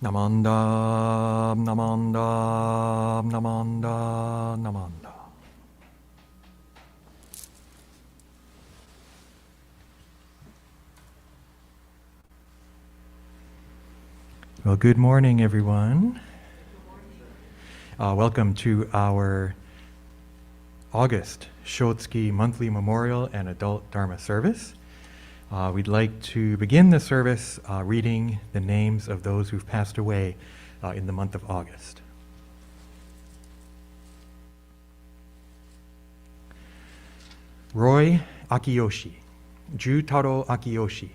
Namanda, namanda, namanda, namanda. Well, good morning, everyone. Welcome to our August Shotsuki monthly memorial and adult Dharma service. We'd like to begin the service reading the names of those who've passed away in the month of August. Roy Akiyoshi, Jutaro Akiyoshi,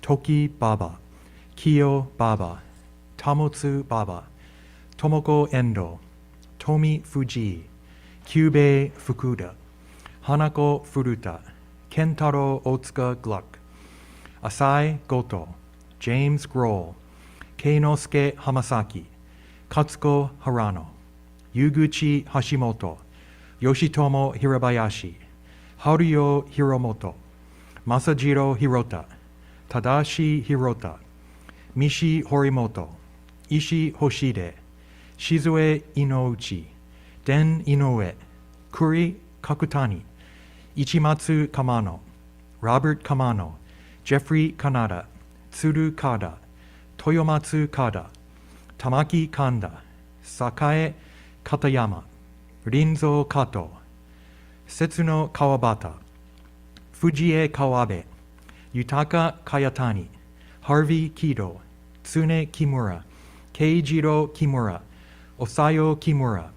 Toki Baba, Kiyo Baba, Tamotsu Baba, Tomoko Endo, Tomi Fuji, Kyubei Fukuda, Hanako Furuta, Kentaro Otsuka Gluck, Asai Goto, James Grohl, Keinosuke Hamasaki, Katsuko Harano, Yuguchi Hashimoto, Yoshitomo Hirabayashi, Haruyo Hiromoto, Masajiro Hirota, Tadashi Hirota, Mishi Horimoto, Ishi Hoshide, Shizue Inouchi, Den Inoue, Kuri Kakutani, Ichimatsu Kamano, Robert Kamano, Jeffrey Kanada, Tsuru Kada, Toyomatsu Kada, Tamaki Kanda, Sakae Katayama, Rinzo Kato, Setsuno Kawabata, Fujie Kawabe, Yutaka Kayatani, Harvey Kido, Tsune Kimura, Keijiro Kimura, Osayo Kimura,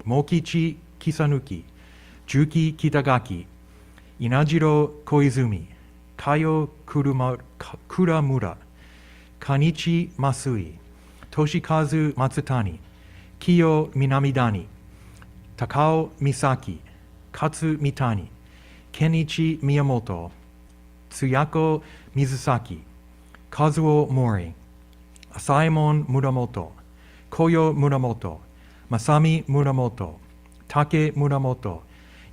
Mokichi Kisanuki, Juki Kitagaki, Inajiro Koizumi, Kayo Kuramura, Kanichi Masui, Toshikazu Matsutani, Kiyo Minamidani, Takao Misaki, Katsu Mitani, Kenichi Miyamoto, Tsuyako Mizusaki, Kazuo Mori, Asaemon Muramoto, Koyo Muramoto, Masami Muramoto, Take Muramoto,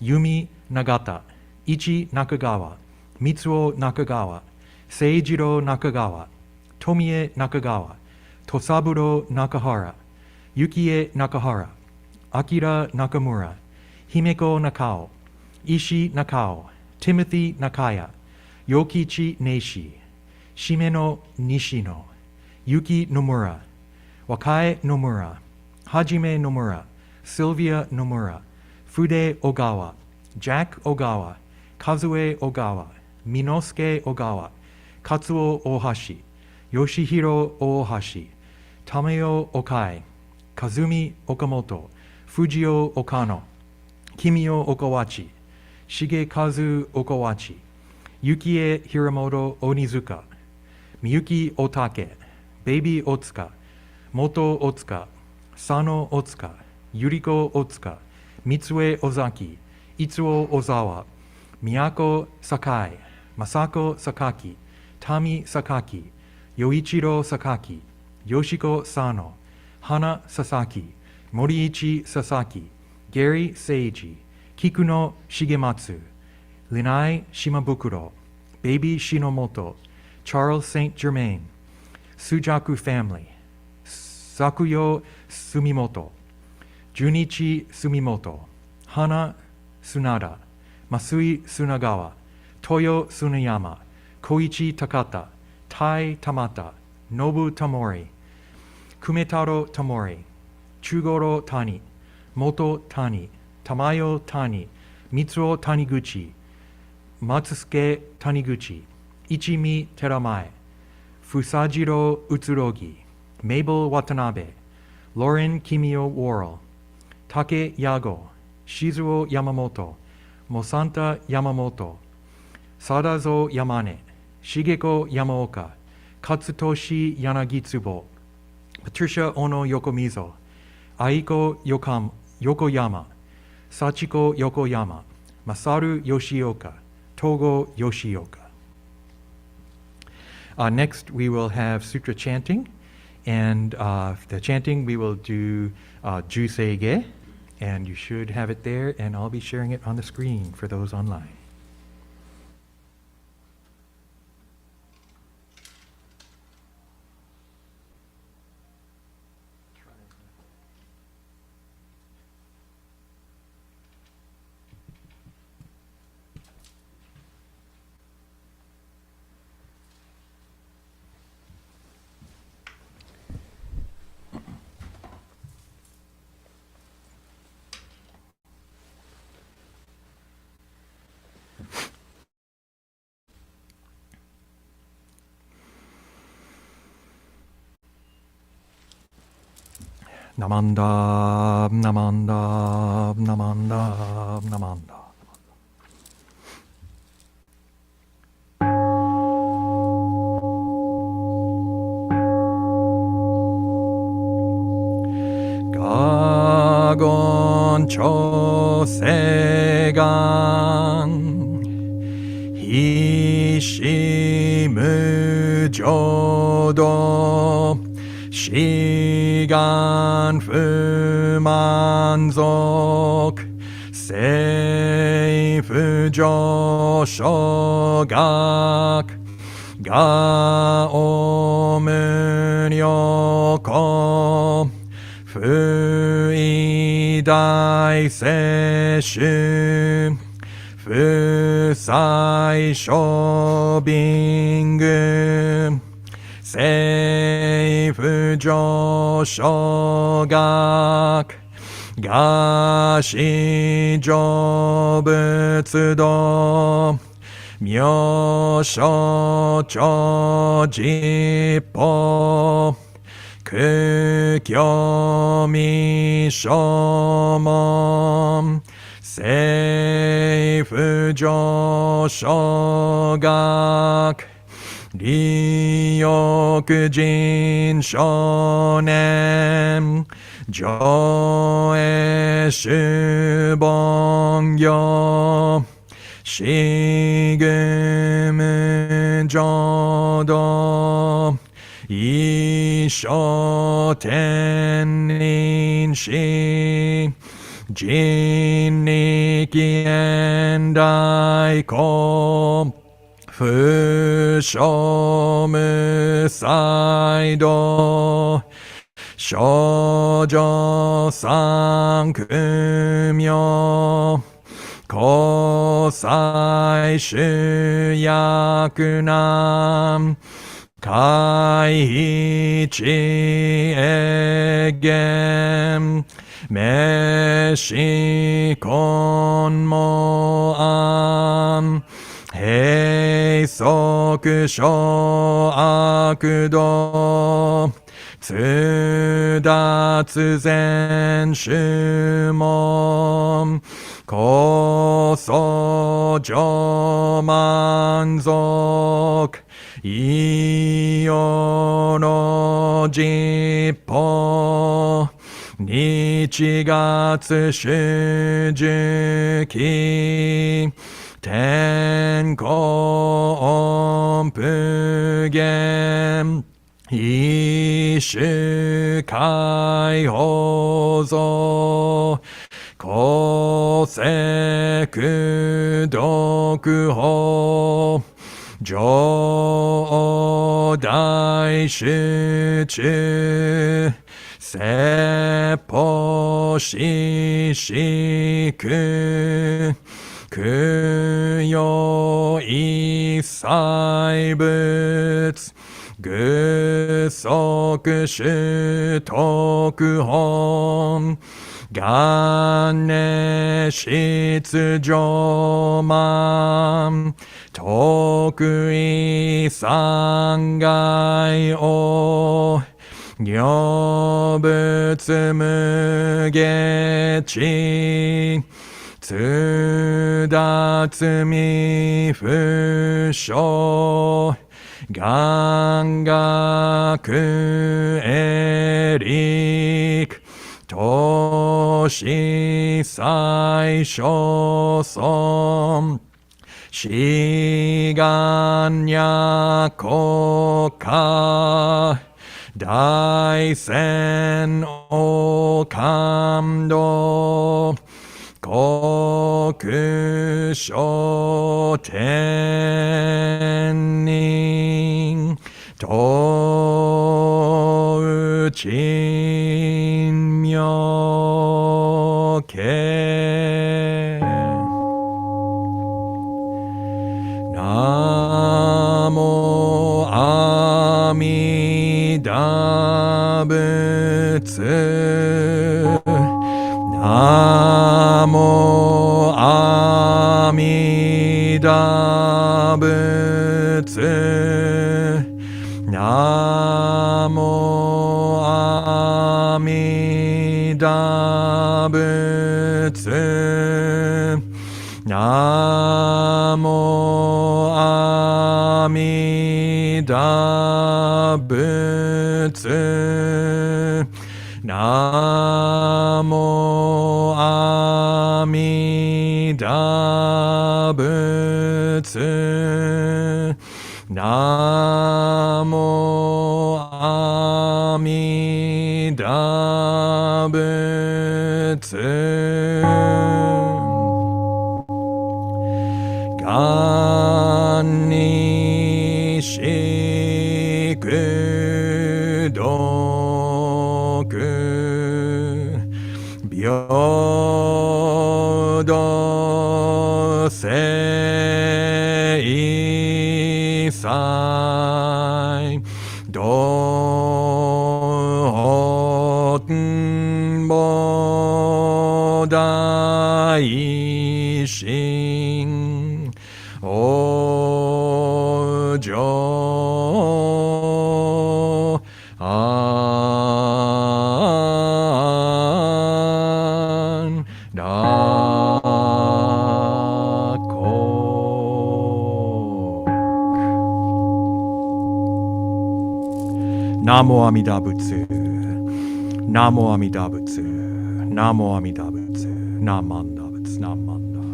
Yumi Nagata, Ichi Nakagawa, Mitsuo Nakagawa, Seijiro Nakagawa, Tomie Nakagawa, Tosaburo Nakahara, Yukie Nakahara, Akira Nakamura, Himeko Nakao, Ishi Nakao, Timothy Nakaya, Yokichi Neishi, Shimeno Nishino, Yuki Nomura, Wakai Nomura, Hajime Nomura, Sylvia Nomura, Fude Ogawa, Jack Ogawa, Kazue Ogawa, Minosuke Ogawa, Katsuo Ohashi, Yoshihiro Ohashi, Tameo Okai, Kazumi Okamoto, Fujio Okano, 君をおこわち、重和おこわち、幸恵平本鬼塚、みゆきおたけ、ベイビーおつか、元おつか、佐野おつか、ゆりこおつか、三江おざき、いつお小沢、都堺、正子榊、民榊、与一郎榊、よしこ佐野、花佐々木、森一佐々木、Gary Seiji、菊野重松、Linai Shimabukuro、Baby Shinomoto、Charles Saint Germain、Sujaku Family、Sakuyo Sumimoto、Junichi Sumimoto、Hana Sunada、Masui Sunagawa、Toyo Sunayama、Koichi Takata、Tai Tamata、Nobu Tamori、Kumetaro Tamori、Chugoro Tani、Moto Tani、Tamayo Tani、Mitsuo Taniguchi、Matsusuke Taniguchi、Ichimi Teramae、Fusajiro Utsurogi、Mabel Watanabe、Lauren Kimio Worrell、Take Yago、Shizuo Yamamoto、Mosanta Yamamoto、Sadazo Yamane、Shigeko Yamaoka、Katsutoshi Yanagitsubo、Patricia Ono Yokomizo、Aiko Yokoyama、Sachiko Yokoyama、Masaru Yoshioka、Togo Yoshioka. Next, we will have Sutra chanting, and the chanting we will do Juseige, and you should have it there, and I'll be sharing it on the screen for those online. Namanda, Namanda, Namanda, Namanda. Gagon Chosegan Hishimu Jodo Shigan Fumanzok Seifu Joshogak Gaomunyoko Fuidai Seishu Fusai Shobingu Seifu Joshogak Gashi Jobutsudo Myosho Chojippo Kukyomi Shomon Seifu Joshogak Ryokujin Shonen Joe Shubongyo Shigumu Jodo Isho Tenin Shi Jinniki Endaiko Fushomu Saido Shoujo Sankumyo Kosai Shuyakunam Kaiichi Egem Meshi Konmoan Heisoku Shoakudo 通達禅宗門高僧上満足異様の実法日月主樹期天候音符源一種解放像公正独法上大集中説法四式供養一切物具足主徳本元年出上満徳意三害を如仏無下知通達未不詳願学エリク投資最小尊志願や国家大仙を感動国書天人東珍妙慶南無阿弥陀仏南無阿弥陀仏南無阿弥陀仏南無阿弥陀仏南無阿弥陀仏南無阿弥陀仏願にしくど平等性祭道本大心往生安楽南無阿弥陀仏南無阿弥陀仏南無阿弥陀仏南無阿弥陀仏南無阿弥陀仏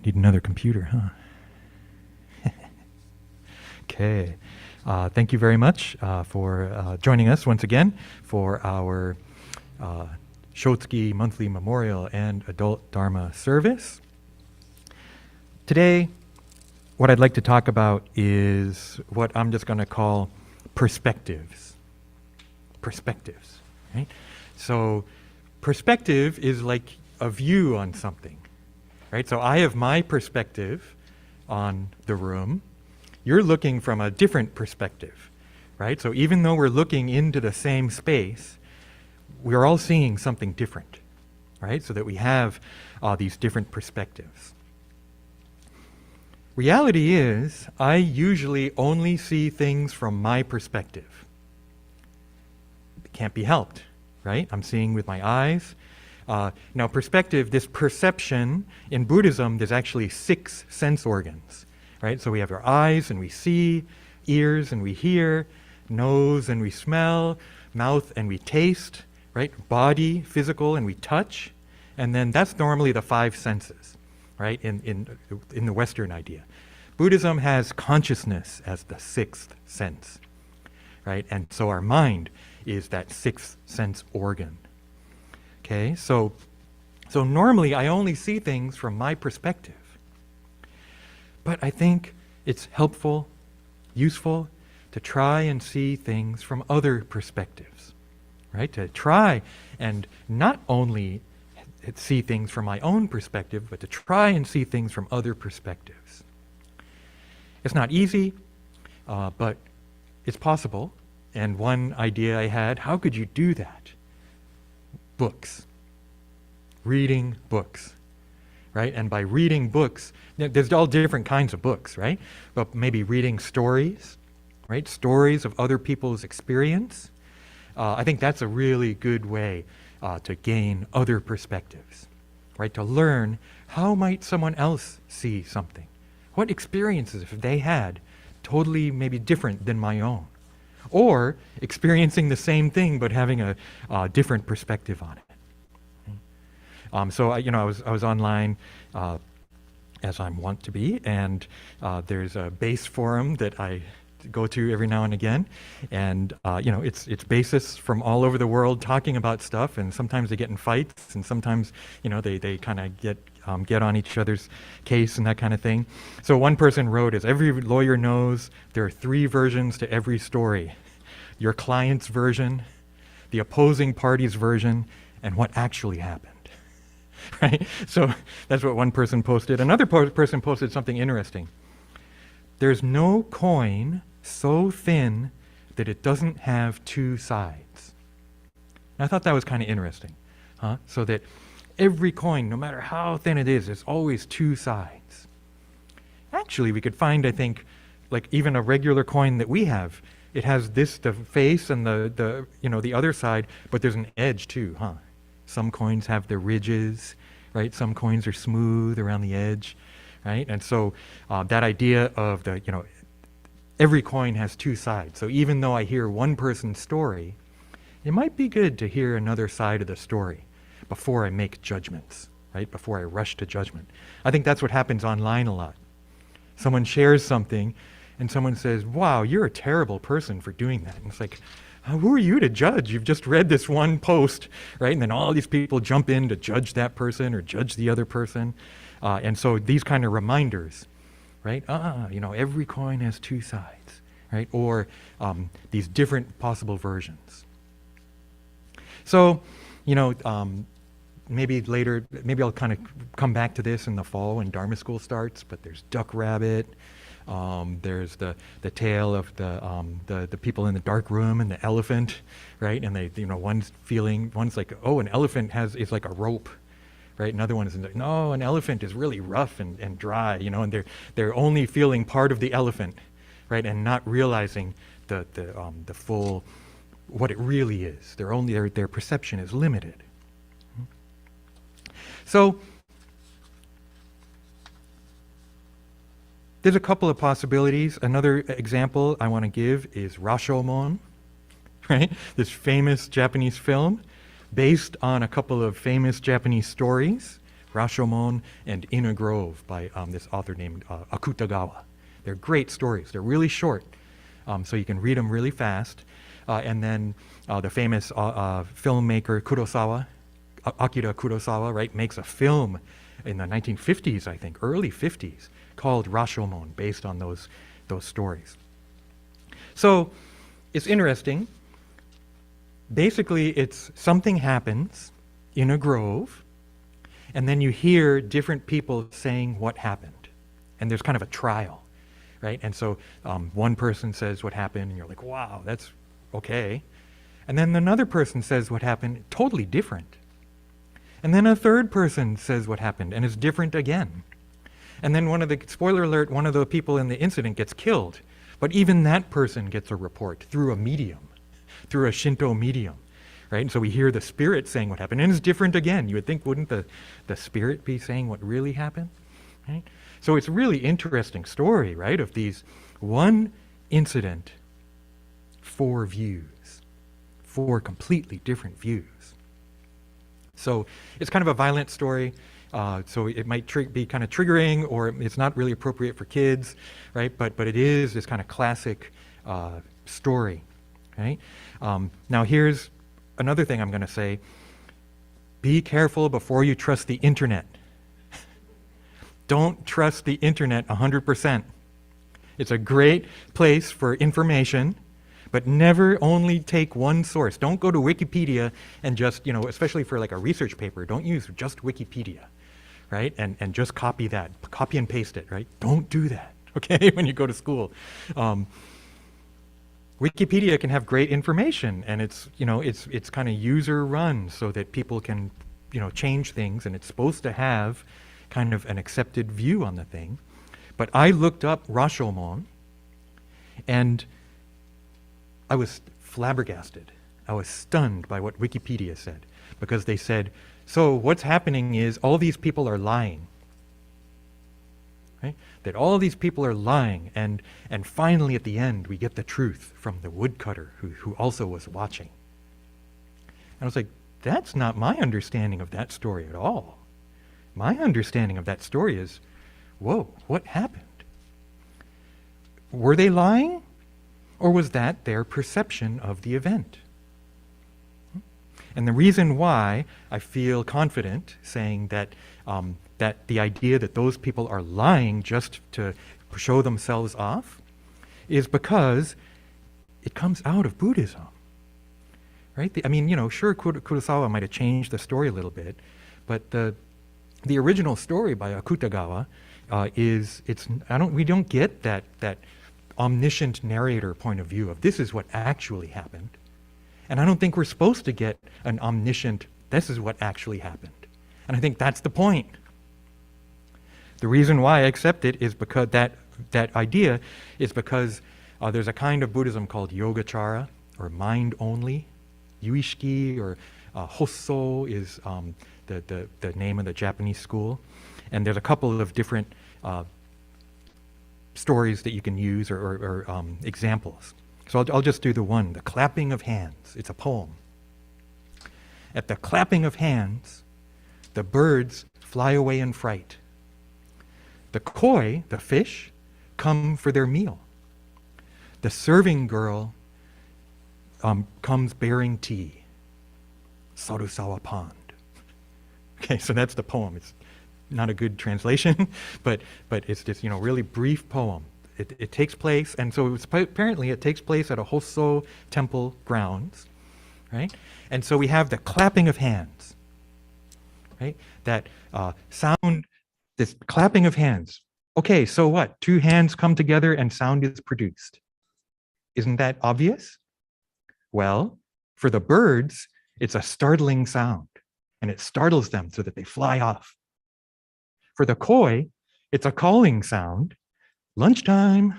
Need another computer, huh? Okay. Thank you very much for joining us once again for our Shotsuki monthly memorial and adult Dharma service. Today, what I'd like to talk about is what I'm just going to call perspectives. Perspectives, right? So perspective is like a view on something. Right? So I have my perspective, on the room, you're looking from a different perspective, right? So even though we're looking into the same space, we're all seeing something different, right? So that we have these different perspectives. Reality is, I usually only see things from my perspective. It can't be helped, right? I'm seeing with my eyes. Now, perspective, this perception, in Buddhism, there's actually 6 sense organs, right? So we have our eyes and we see, ears and we hear, nose and we smell, mouth and we taste, right? Body, physical, and we touch. And then that's normally the 5 senses, right, in the Western idea. Buddhism has consciousness as the 6th sense, right? And so our mind is that 6th sense organ. Okay, so normally I only see things from my perspective. But I think it's helpful, useful, to try and see things from other perspectives, right? To try and not only see things from my own perspective, but to try and see things from other perspectives. It's not easy, but it's possible. And one idea I had, how could you do that? Books. Reading books, right? And by reading books, there's all different kinds of books, right? But maybe reading stories, right? Stories of other people's experience. I think that's a really good way to gain other perspectives, right? To learn how might someone else see something. What experiences have they had totally maybe different than my own? Or experiencing the same thing but having a different perspective on it. So I was online as I'm wont to be, and there's a base forum that I go to every now and again, and it's bassists from all over the world talking about stuff, and sometimes they get in fights, and sometimes they kind of get on each other's case and that kind of thing. So one person wrote, as every lawyer knows, there are 3 versions to every story: your client's version, the opposing party's version, and what actually happened. Right? So that's what one person posted. Another person posted something interesting. There's no coin so thin that it doesn't have 2 sides. And I thought that was kind of interesting. So that every coin, no matter how thin it is, there's always 2 sides. Actually, we could find, I think, like even a regular coin that we have, it has the face and the other side, but there's an edge too, huh? Some coins have the ridges, right? Some coins are smooth around the edge, right? And so that idea of every coin has 2 sides. So even though I hear one person's story, it might be good to hear another side of the story before I make judgments, right? Before I rush to judgment. I think that's what happens online a lot. Someone shares something and someone says, wow, you're a terrible person for doing that. And it's like, who are you to judge? You've just read this one post, right? And then all these people jump in to judge that person or judge the other person. And so these kind of reminders, right? Every coin has 2 sides, right? Or these different possible versions. So, maybe later, maybe I'll kind of come back to this in the fall when Dharma school starts, but there's Duck Rabbit. There's the tale of the people in the dark room and the elephant, right? And they, one's like, oh, an elephant is like a rope, right? Another one is like, no, an elephant is really rough and dry, and they're only feeling part of the elephant, right? And not realizing the full what it really is. Their perception is limited. So there's a couple of possibilities. Another example I want to give is Rashomon, right? This famous Japanese film based on a couple of famous Japanese stories, Rashomon and In a Grove by this author named Akutagawa. They're great stories. They're really short, so you can read them really fast. And then the famous filmmaker Kurosawa, Akira Kurosawa, right, makes a film in the 1950s, I think, early 50s, called Rashomon, based on those stories. So it's interesting. Basically, it's something happens in a grove, and then you hear different people saying what happened. and there's kind of a trial, right? And so one person says what happened, and you're like, wow, that's okay. And then another person says what happened, totally different. And then a third person says what happened, and it's different again. And then spoiler alert, one of the people in the incident gets killed. But even that person gets a report through a medium, through a Shinto medium, right? And so we hear the spirit saying what happened, and it's different again. You would think, wouldn't the spirit be saying what really happened, right? So it's a really interesting story, right, of these one incident, 4 views, 4 completely different views. So it's kind of a violent story. So it might be kind of triggering, or it's not really appropriate for kids, right? But it is this kind of classic story, right? Now here's another thing I'm going to say. Be careful before you trust the internet. Don't trust the internet 100%. It's a great place for information, but never only take one source. Don't go to Wikipedia and just, especially for like a research paper, don't use just Wikipedia, right? And just copy and paste it, right? Don't do that, okay, when you go to school. Wikipedia can have great information, and it's kind of user run so that people can, change things, and it's supposed to have kind of an accepted view on the thing. But I looked up Rashomon, and I was flabbergasted. I was stunned by what Wikipedia said, because they said, so what's happening is all these people are lying, right? That all these people are lying, and finally at the end we get the truth from the woodcutter who also was watching. And I was like, that's not my understanding of that story at all. My understanding of that story is, whoa, what happened? Were they lying? Or was that their perception of the event? And the reason why I feel confident saying that that the idea that those people are lying just to show themselves off is because it comes out of Buddhism, right? Sure, Kurosawa might have changed the story a little bit, but the original story by Akutagawa we don't get that omniscient narrator point of view of this is what actually happened. And I don't think we're supposed to get an omniscient, this is what actually happened. And I think that's the point. The reason why I accept it is because that idea is because there's a kind of Buddhism called Yogacara, or mind only. Yuishiki, or Hosso is the name of the Japanese school. And there's a couple of different stories that you can use, or examples. So I'll just do the one, the clapping of hands. It's a poem. At the clapping of hands, the birds fly away in fright. The koi, the fish, come for their meal. The serving girl comes bearing tea. Sarusawa Pond. Okay, so that's the poem. It's not a good translation, but it's this really brief poem. It takes place, and so apparently it takes place at a Hosso temple grounds, right? And so we have the clapping of hands, right? That sound, this clapping of hands. Okay, so what? 2 hands come together and sound is produced. Isn't that obvious? Well, for the birds, it's a startling sound, and it startles them so that they fly off. For the koi, it's a calling sound, lunchtime,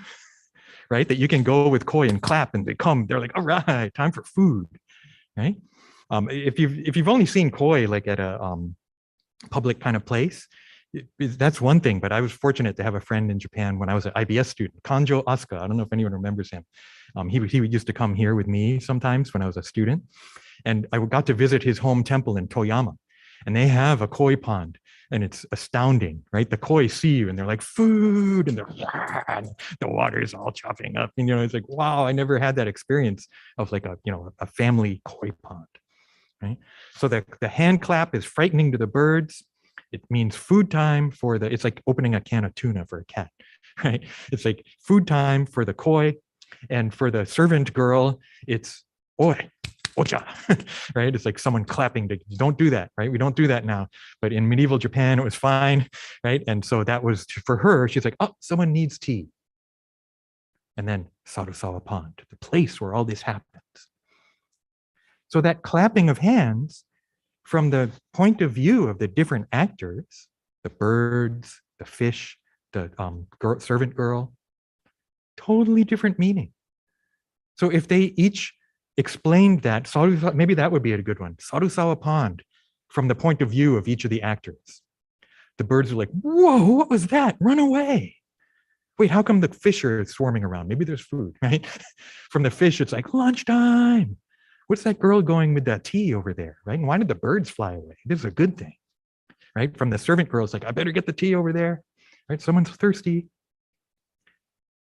right? That you can go with koi and clap, and they're like, all right, time for food, right? If you've only seen koi like at a public kind of place, that's one thing. But I was fortunate to have a friend in Japan when I was an IBS student, Kansho. I don't know if anyone remembers him. He used to come here with me sometimes when I was a student, and I got to visit his home temple in Toyama, and they have a koi pond. And it's astounding, right? The koi see you and they're like, food, and the water is all chopping up. And, it's like, wow, I never had that experience of like a family koi pond, right? So the hand clap is frightening to the birds. It means food time it's like opening a can of tuna for a cat, right? It's like food time for the koi, and for the servant girl, it's oi, ocha, right? It's like someone clapping to, don't do that, right? We don't do that now. But in medieval Japan, it was fine, right? And so that was for her, she's like, oh, someone needs tea. And then Sarusawa Pond, the place where all this happens. So that clapping of hands, from the point of view of the different actors, the birds, the fish, the servant girl, totally different meaning. So if they each explained that, maybe that would be a good one. Sarusawa Pond, from the point of view of each of the actors. The birds are like, whoa, what was that? Run away. Wait, how come the fish are swarming around? Maybe there's food, right? From the fish, it's like lunchtime. What's that girl going with that tea over there, right? And why did the birds fly away? This is a good thing, right? From the servant girl, it's like, I better get the tea over there, right? Someone's thirsty.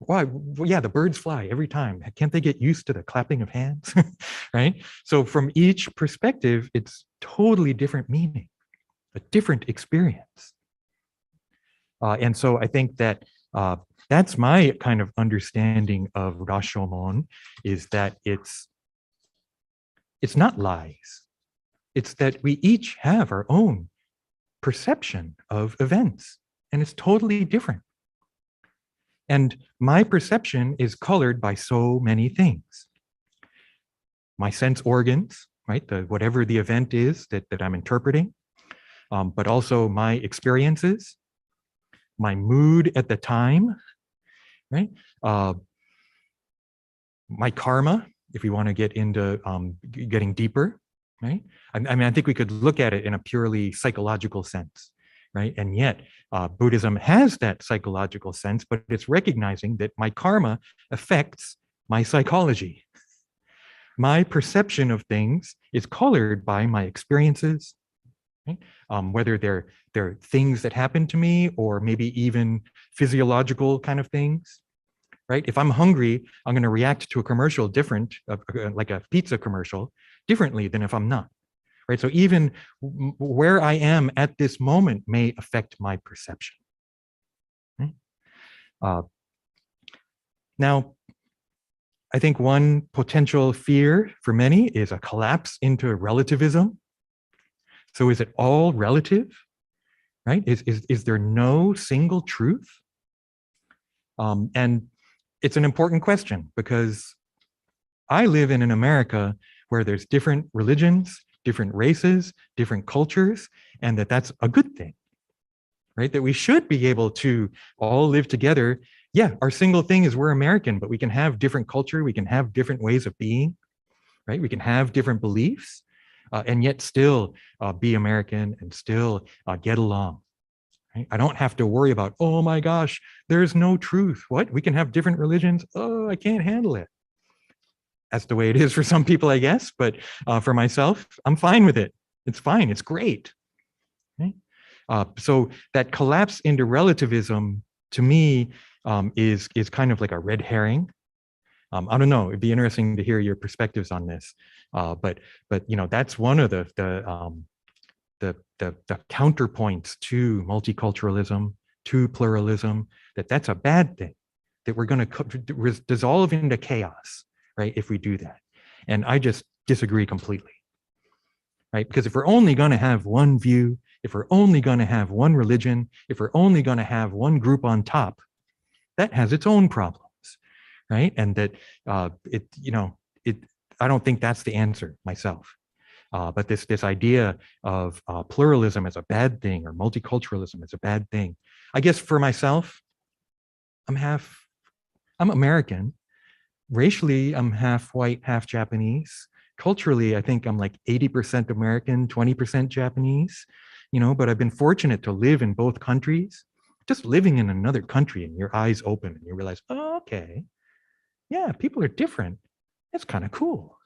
Why? Well, yeah, the birds fly every time. Can't they get used to the clapping of hands, right? So from each perspective, it's totally different meaning, a different experience. And so I think that that's my kind of understanding of Rashomon, is that it's not lies. It's that we each have our own perception of events, and it's totally different. And my perception is colored by so many things. My sense organs, right? Whatever the event is that I'm interpreting, but also my experiences, my mood at the time, right? My karma, if we want to get into getting deeper, right? I mean, I think we could look at it in a purely psychological sense, right? And yet Buddhism has that psychological sense, but it's recognizing that my karma affects my psychology. My perception of things is colored by my experiences, right? Whether they're things that happen to me, or maybe even physiological kind of things, right? If I'm hungry, I'm going to react to a commercial different, like a pizza commercial, differently than if I'm not, right? So even where I am at this moment may affect my perception. Right? Now, I think one potential fear for many is a collapse into relativism. So is it all relative, right? Is there no single truth? And it's an important question, because I live in an America where there's different religions, different races, different cultures, and that's a good thing, right? That we should be able to all live together. Yeah, our single thing is we're American, but we can have different culture, we can have different ways of being, right? We can have different beliefs, and yet still be American and still get along. Right? I don't have to worry about, oh my gosh, there's no truth. What? We can have different religions? Oh, I can't handle it. That's the way it is for some people, I guess. But for myself, I'm fine with it. It's fine. It's great. Right? So that collapse into relativism, to me, is kind of like a red herring. I don't know. It'd be interesting to hear your perspectives on this. But that's one of the counterpoints to multiculturalism, to pluralism, that's a bad thing, that we're going to dissolve into chaos, right, if we do that. And I just disagree completely, right? Because if we're only going to have one view, if we're only going to have one religion, if we're only going to have one group on top, that has its own problems, right? And that I don't think that's the answer myself. But this idea of pluralism as a bad thing, or multiculturalism as a bad thing. I guess for myself, I'm American. Racially, I'm half white, half Japanese. Culturally, I think I'm like 80% American, 20% Japanese, but I've been fortunate to live in both countries. Just living in another country and your eyes open and you realize, oh, okay, yeah, people are different. That's kind of cool.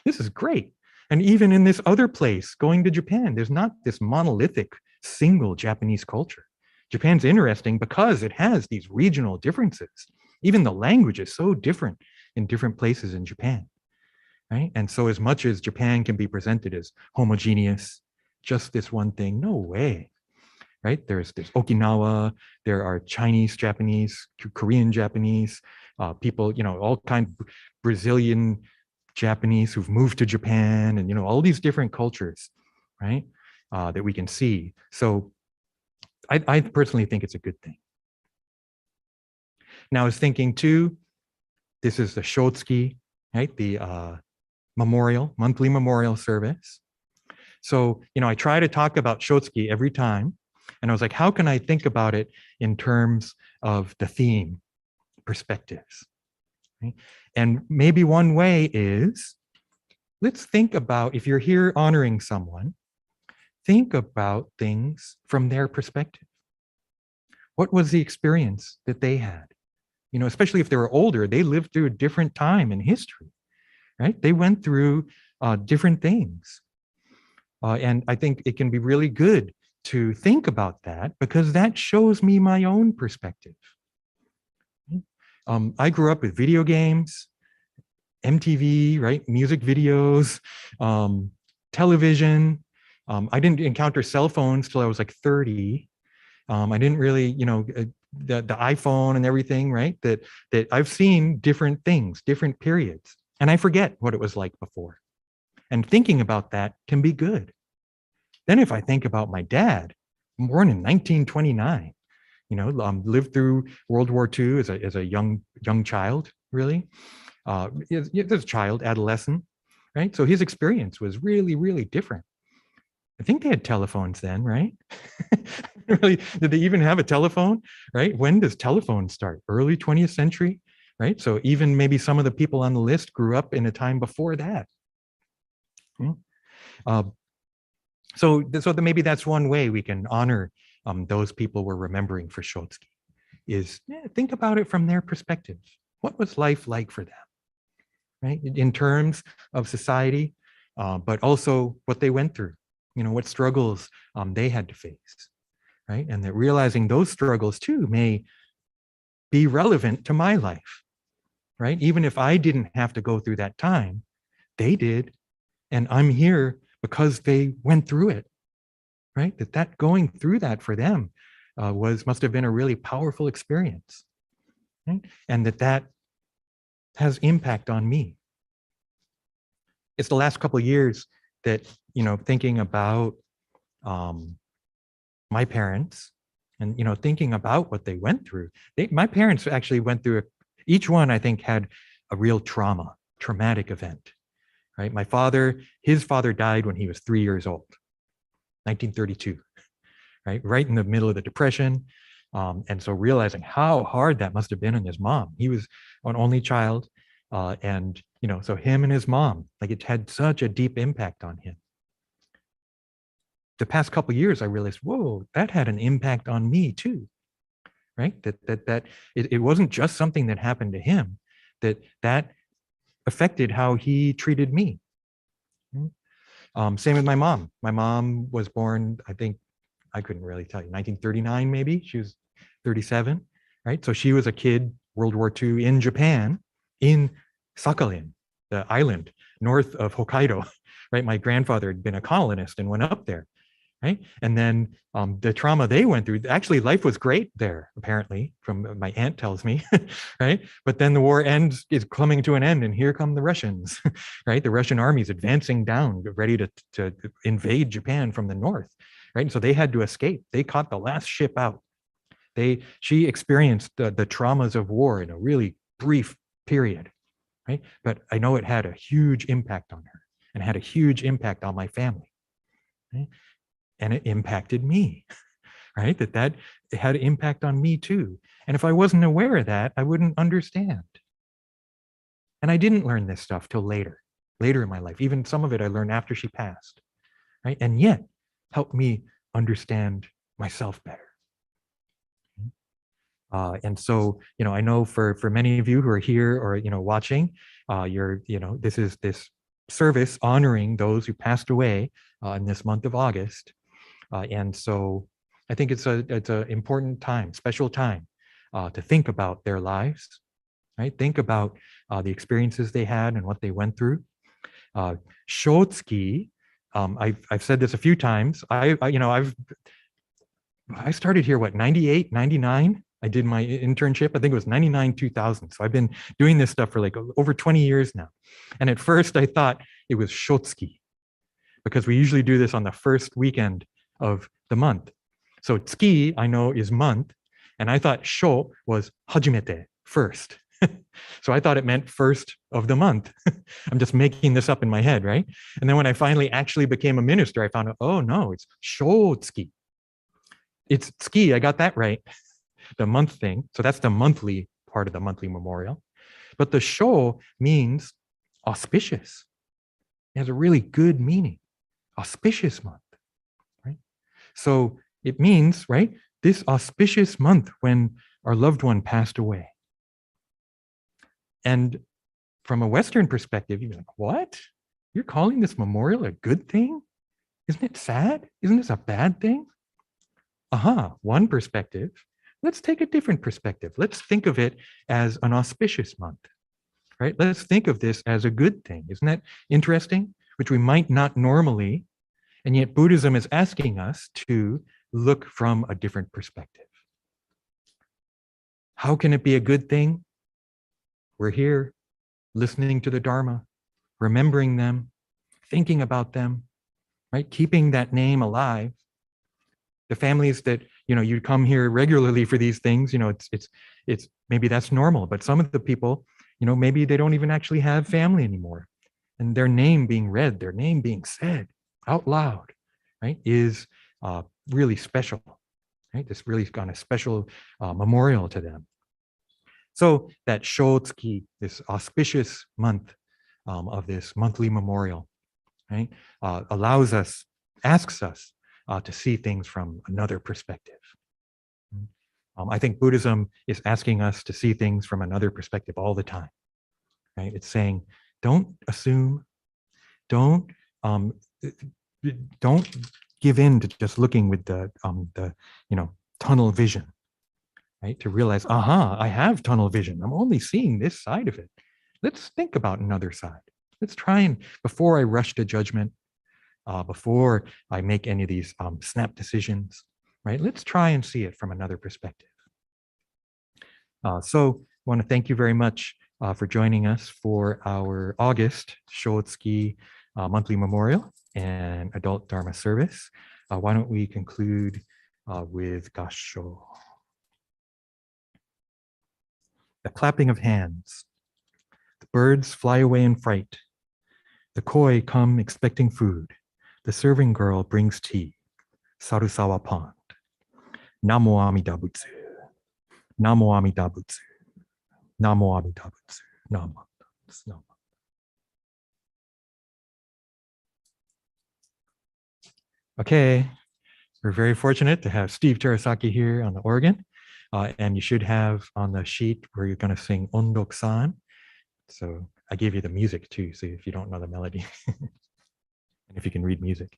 This is great. And even in this other place, going to Japan, there's not this monolithic single Japanese culture. Japan's interesting because it has these regional differences. Even the language is so different in different places in Japan, right? And so as much as Japan can be presented as homogeneous, just this one thing, no way, right? There's Okinawa, there are Chinese Japanese, Korean Japanese, people, all kinds, Brazilian, Japanese who've moved to Japan, and all these different cultures, right? That we can see. So I personally think it's a good thing. Now I was thinking too, this is the Shotsuki, right? The monthly memorial service. So, I try to talk about Shotsuki every time. And I was like, how can I think about it in terms of the theme perspectives? Right? And maybe one way is, let's think about, if you're here honoring someone, think about things from their perspective. What was the experience that they had? Especially if they were older, they lived through a different time in history, right? They went through different things. And I think it can be really good to think about that, because that shows me my own perspective. I grew up with video games, MTV, right? Music videos, television. I didn't encounter cell phones till I was like 30. I didn't really, the iPhone and everything, right? That I've seen different things, different periods, and I forget what it was like before. And thinking about that can be good. Then if I think about my dad, born in 1929, lived through World War II as a young child, really, as a child, adolescent, right? So his experience was really, really different. I think they had telephones then, right? Really, did they even have a telephone, right? When does telephone start? Early 20th century, right? So even maybe some of the people on the list grew up in a time before that. So maybe that's one way we can honor those people we're remembering for Shotsuki, is think about it from their perspective. What was life like for them, right? In terms of society, but also what they went through, what struggles they had to face, right? And that realizing those struggles too may be relevant to my life, right? Even if I didn't have to go through that time, they did. And I'm here because they went through it, right? That going through that for them must have been a really powerful experience, right? And that has impact on me. It's the last couple of years that, thinking about my parents and, thinking about what they went through. My parents actually went through, each one I think had a real traumatic event, right? His father died when he was 3 years old, 1932, right in the middle of the Depression. And so realizing how hard that must have been on his mom. He was an only child. And, so him and his mom, like, it had such a deep impact on him. The past couple of years, I realized, whoa, that had an impact on me too, right? That it wasn't just something that happened to him, that affected how he treated me. Same with my mom. My mom was born, I think, I couldn't really tell you, 1939 maybe. She was 37, right? So she was a kid, World War II, in Japan, in Sakhalin, the island north of Hokkaido, right? My grandfather had been a colonist and went up there, right? And then the trauma they went through, actually life was great there, apparently, from my aunt tells me, right? But then the war is coming to an end, and here come the Russians, right? The Russian army is advancing down, ready to invade Japan from the north, right? And so they had to escape. They caught the last ship out. She experienced the traumas of war in a really brief period, right? But I know it had a huge impact on her and had a huge impact on my family, right? And it impacted me, right? That it had an impact on me too. And if I wasn't aware of that, I wouldn't understand. And I didn't learn this stuff till later in my life. Even some of it I learned after she passed, right? And yet helped me understand myself better. And so, I know for many of you who are here or, watching, this is this service honoring those who passed away in this month of August. And so I think it's an important time, special time to think about their lives, right? Think about the experiences they had and what they went through. Shotsuki, I've said this a few times. I started here, 98, 99? I did my internship. I think it was 99, 2000. So I've been doing this stuff for like over 20 years now. And at first I thought it was Shotsuki because we usually do this on the first weekend of the month. So tsuki, I know, is month. And I thought sho was hajimete, first. So I thought it meant first of the month. I'm just making this up in my head, right? And then when I finally actually became a minister, I found out, oh no, it's shotsuki. It's tsuki, I got that right, the month thing. So that's the monthly part of the monthly memorial. But the sho means auspicious. It has a really good meaning, auspicious month, right? So it means, right, this auspicious month when our loved one passed away. And from a Western perspective, you're like, what? You're calling this memorial a good thing? Isn't it sad? Isn't this a bad thing? One perspective. Let's take a different perspective. Let's think of it as an auspicious month, right? Let's think of this as a good thing. Isn't that interesting? Which we might not normally, and yet Buddhism is asking us to look from a different perspective. How can it be a good thing? We're here listening to the Dharma, remembering them, thinking about them, right? Keeping that name alive. The families that, you come here regularly for these things, it's maybe that's normal, but some of the people, maybe they don't even actually have family anymore. And their name being read, their name being said out loud, right, is really special, right? This really kind of special memorial to them. So that Shotsuki, this auspicious month of this monthly memorial, right, asks us to see things from another perspective. I think Buddhism is asking us to see things from another perspective all the time, right? It's saying, don't assume, don't give in to just looking with the tunnel vision. Right? To realize, I have tunnel vision. I'm only seeing this side of it. Let's think about another side. Let's try and, before I rush to judgment, before I make any of these snap decisions, right? Let's try and see it from another perspective. So I want to thank you very much for joining us for our August Shotsuki monthly memorial and adult Dharma service. Why don't we conclude with Kansho. The clapping of hands. The birds fly away in fright. The koi come expecting food. The serving girl brings tea. Sarusawa Pond. Namo Amida Butsu. Namo Amida Butsu. Namo Amida Butsu. Namo. Namo. Okay, we're very fortunate to have Steve Terusaki here on the organ. And you should have on the sheet where you're going to sing Ondokusan. So I gave you the music too, so if you don't know the melody, and if you can read music.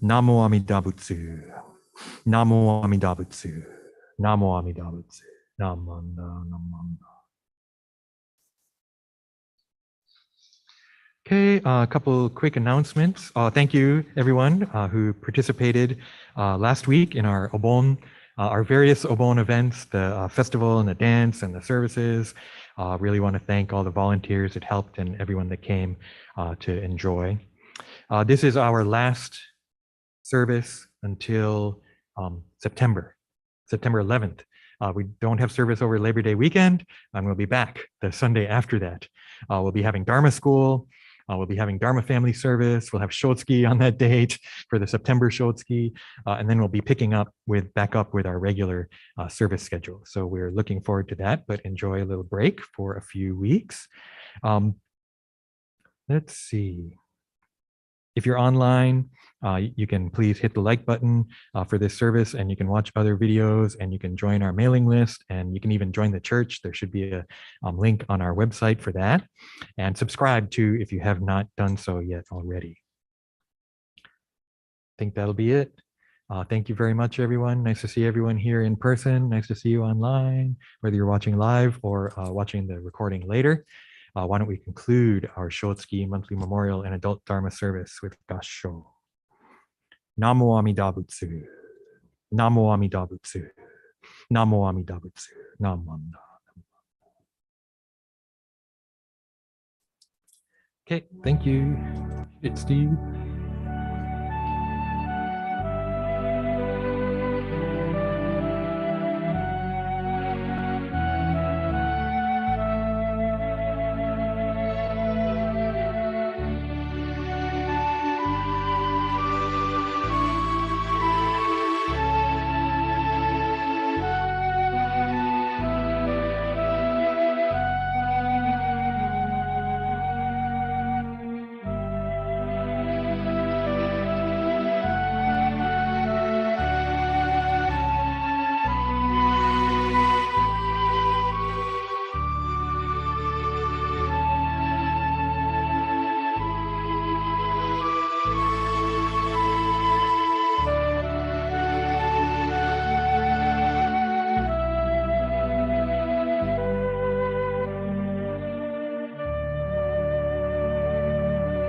Namo Amida Butsu. Namo Amida Butsu. Namo Amida Butsu. Namanda Namanda. Okay, a couple quick announcements. Thank you, everyone who participated last week in our Obon, our various Obon events, the festival and the dance and the services. Really want to thank all the volunteers that helped and everyone that came to enjoy. This is our last service until September 11th. We don't have service over Labor Day weekend, and we'll be back the Sunday after that. We'll be having Dharma school. We'll be having Dharma family service. We'll have Shotsuki on that date for the September Shotsuki, and then we'll be picking up back up with our regular service schedule. So we're looking forward to that, but enjoy a little break for a few weeks. Let's see. If you're online, you can please hit the like button for this service, and you can watch other videos, and you can join our mailing list, and you can even join the church. There should be a link on our website for that. And subscribe too if you have not done so yet already. I think that'll be it. Thank you very much, everyone. Nice to see everyone here in person. Nice to see you online, whether you're watching live or watching the recording later. Why don't we conclude our Shotsuki monthly memorial and adult Dharma service with Kansho. Namo Amida Butsu. Namo Amida Butsu. Namo Amida Butsu. Namo Amida. Okay, thank you. It's Steve.